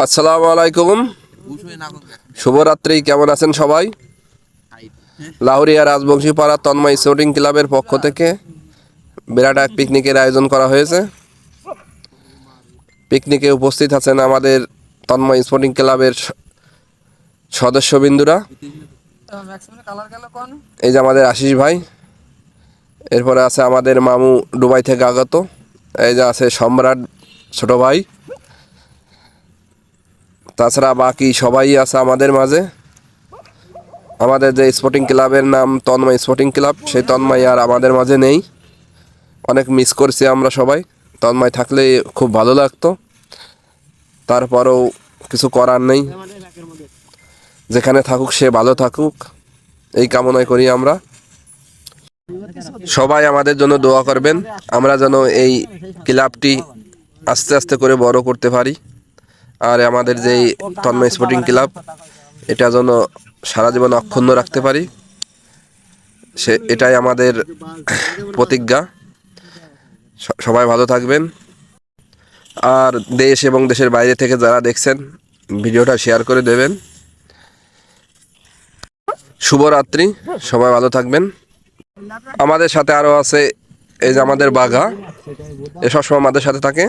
আসসালামু আলাইকুম, শুভরাত্রি। কেমন আছেন সবাই? লাহুরিয়া রাজবংশী পাড়া তন্ময় স্পোর্টিং ক্লাবের পক্ষ থেকে বিরাট এক পিকনিকের আয়োজন করা হয়েছে। পিকনিকে উপস্থিত আছেন আমাদের তন্ময় স্পোর্টিং ক্লাবের সদস্যবিন্দুরা। এই যে আমাদের আশিস ভাই, এরপরে আছে আমাদের মামু দুবাই থেকে আগত, এই যে আছে সম্রাট ছোট ভাই, তাছাড়া বাকি সবাই আছে আমাদের মাঝে। আমাদের যে স্পোর্টিং ক্লাবের নাম তন্ময় স্পোর্টিং ক্লাব, সেই তন্ময় আর আমাদের মাঝে নেই। অনেক মিস করছি আমরা সবাই। তন্ময় থাকলে খুব ভালো লাগতো, তারপরেও কিছু করার নেই। যেখানে থাকুক সে ভালো থাকুক, এই কামনাই করি আমরা। সবাই আমাদের জন্য দোয়া করবেন, আমরা যেন এই ক্লাবটি আস্তে আস্তে করে বড় করতে পারি। আর আমাদের যেই তন্ময় স্পোর্টিং ক্লাব, এটা যেন সারা জীবন অক্ষুণ্ণ রাখতে পারি, এটাই আমাদের প্রতিজ্ঞা। সবাই ভালো থাকবেন। আর দেশ এবং দেশের বাইরে থেকে যারা দেখছেন, ভিডিওটা শেয়ার করে দেবেন। শুভরাত্রি, সবাই ভালো থাকবেন। আমাদের সাথে আরও আছে এই যে আমাদের বাঘা, এ সবসময় আমাদের সাথে থাকে।